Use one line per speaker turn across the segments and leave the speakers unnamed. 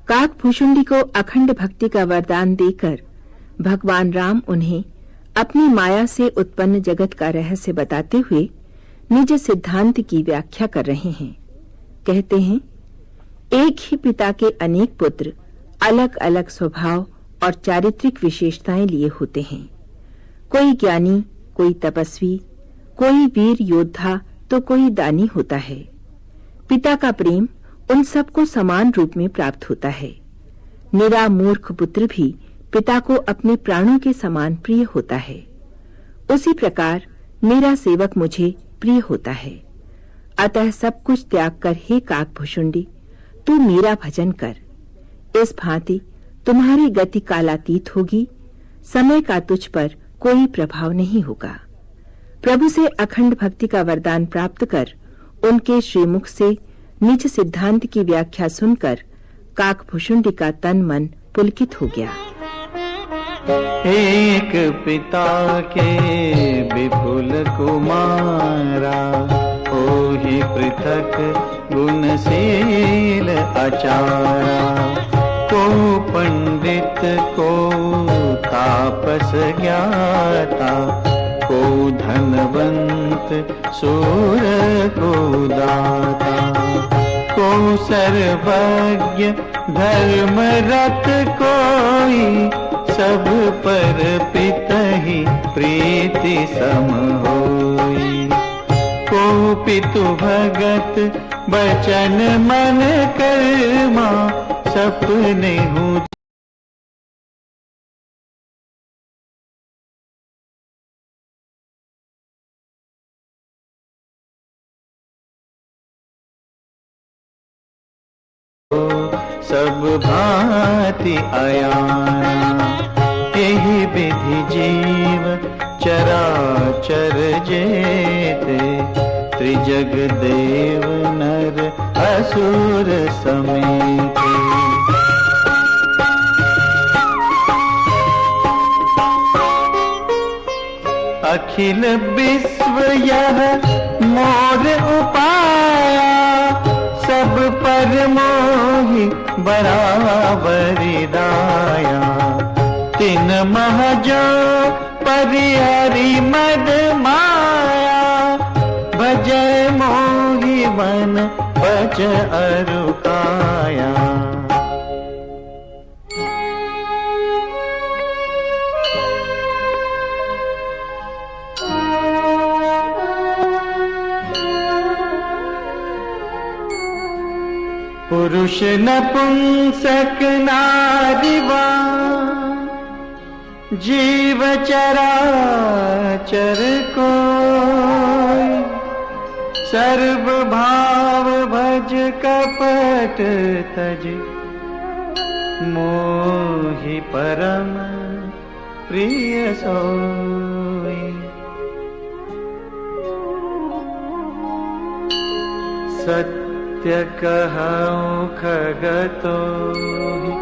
काकभूषुंडी को अखंड भक्ति का वरदान देकर भगवान राम उन्हें अपनी माया से उत्पन्न जगत का रहस्य बताते हुए निज सिद्धांत की व्याख्या कर रहे हैं। कहते हैं, एक ही पिता के अनेक पुत्र अलग-अलग स्वभाव और चारित्रिक विशेषताएं लिए होते हैं। कोई ज्ञानी, कोई तपस्वी, कोई वीर योद्धा तो कोई दानी होता है। पिता का प्रेम उन सबको समान रूप में प्राप्त होता है। निरा मूर्ख पुत्र भी पिता को अपने प्राणों के समान प्रिय होता है। उसी प्रकार मेरा सेवक मुझे प्रिय होता है। अतः सब कुछ त्याग कर हे काकभूषुंडी, तू मेरा भजन कर। इस भांति तुम्हारी गति कालातीत होगी, समय का तुझ पर कोई प्रभाव नहीं होगा। प्रभु से अखंड भक्ति का वरदान प्राप्त कर उनके श्रीमुख से निज सिद्धांत की व्याख्या सुनकर काकभूषुंडी का तन मन पुलकित हो गया।
एक पिता के विपुल कुमारा, ओहि पृथक गुणशील आचारा। को पंडित को तापस ज्ञाता, को धनवंत सूर को दाता। को सर्वज्ञ धर्म रत कोई, सब पर पितहि प्रीति सम होई। को पितु भगत बचन मन कर्मा, सपने हूँ सब भांति अयाना। यही विधि जीव चराचर जेते, त्रिजग देव नर असुर समेते। अखिल विश्व यह मोर उपाया, सब पर मोहि बराबरि दाया। तिन मह जो परिहरि मद माया, भजय मोहि मन बच अरु काया। पुरुष नपुंसक नारीवान, जीव चराचर कोई। सर्व भाव भज कपट तज, मोहि परम प्रिय सोई। सत्य कहूँ खगतोहि,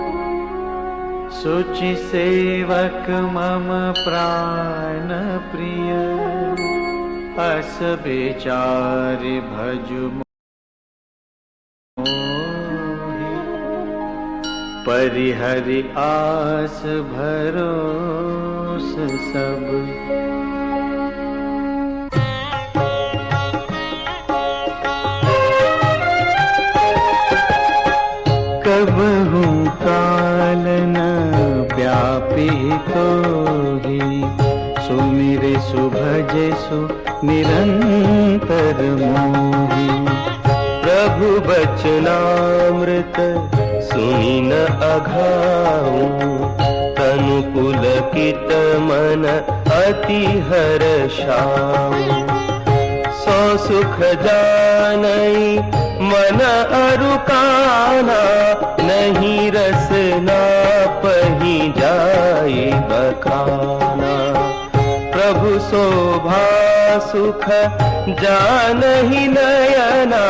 सुचि सेवक मम प्राण प्रिय। अस विचार भजु मोहि, परिहरि आस भरोस सब। कबहु काल न व्यापी तोहि, सुमिरे सुभजे सु निरंतर मोहि। प्रभु बचनामृत सुनि न अघाऊं, तनु पुलकित मन अति हर्षाऊं। सो सुख जानई मन अरुकाना, नहीं रसना पही जाए बखाना। प्रभु शोभा सुख जानहि नयना,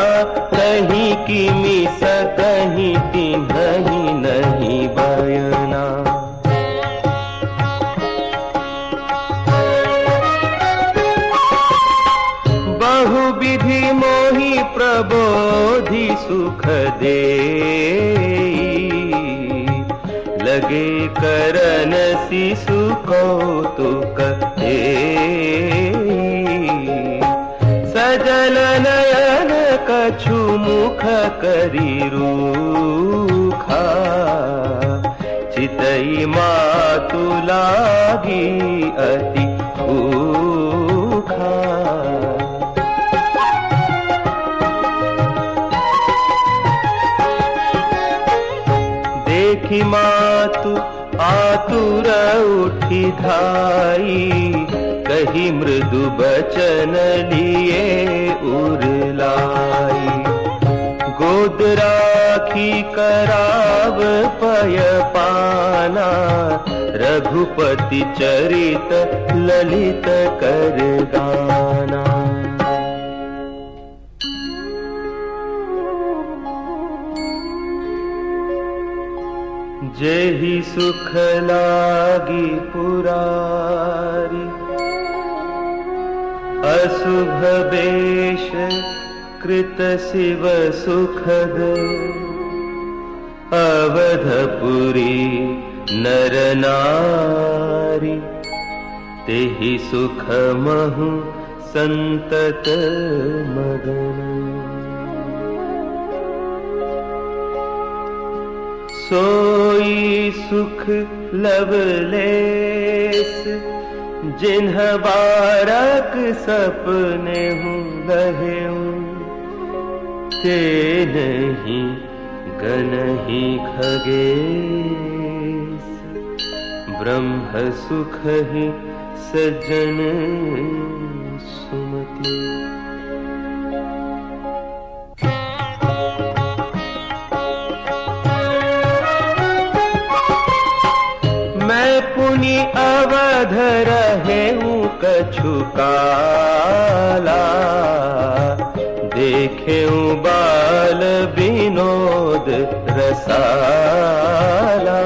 कहीं किमि सकहीं तिन्हि नहीं बयना। बहुविधि मोहि प्रबोधि सुख देई, लगे करन शिशु कौतुक सजल नयन कछु मुख करी रूखा चितई मातु लागी अति भूखा। देखी मातु आतुर उठी धाई कही मृदु बचन लिए उरलाई गोद राखी कराव पय पाना रघुपति चरित ललित कर गाना। जेहि सुख लागी पुरारी अशुभ बेश कृत शिव सुखद अवधपुरी नर नारी तेहि सुख महु संतत मगन। सोई सुख लवलेस जिन्ह बारक सपने हूँ लहेऊं ते नहीं गनहि खगेश ब्रह्म सुख ही सज्जन सुमति। पुनि अवध रहेऊं कछु काला देखेऊं बाल विनोद रसाला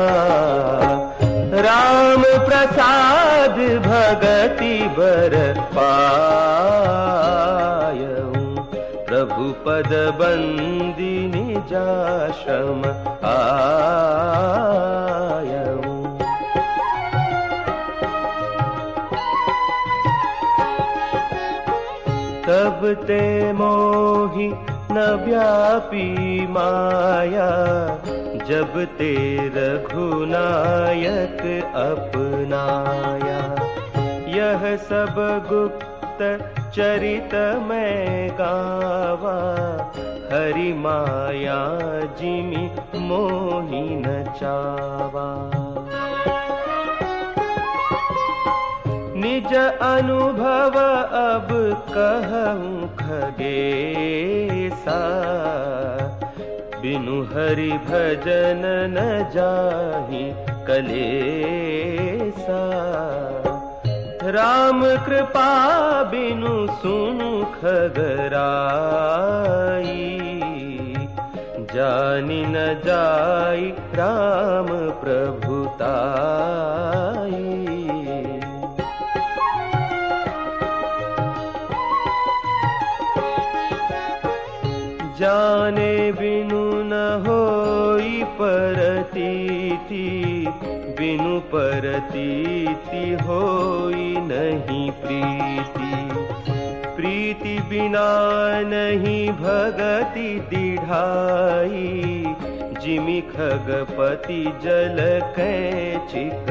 राम प्रसाद भगति बर पायऊं प्रभु पद बंदी निजाश्रम आयऊं। तब ते मोहि न व्यापी माया जब ते रघुनायक अपनाया। यह सब गुप्त चरित मैं गावा हरि माया जिमि मोहि न चावा। निज अनुभव अब कहूं खगेसा बिनु हरि भजन न जाहि कलेसा। राम कृपा बिनु सुनु खगराई जानि न जाई राम प्रभुताई। जाने बिनु न होई परतीति बिनु परतीति होई नहीं प्रीति। प्रीति बिना नहीं भगति दिढ़ाई जिमि खगपति जल कै चिक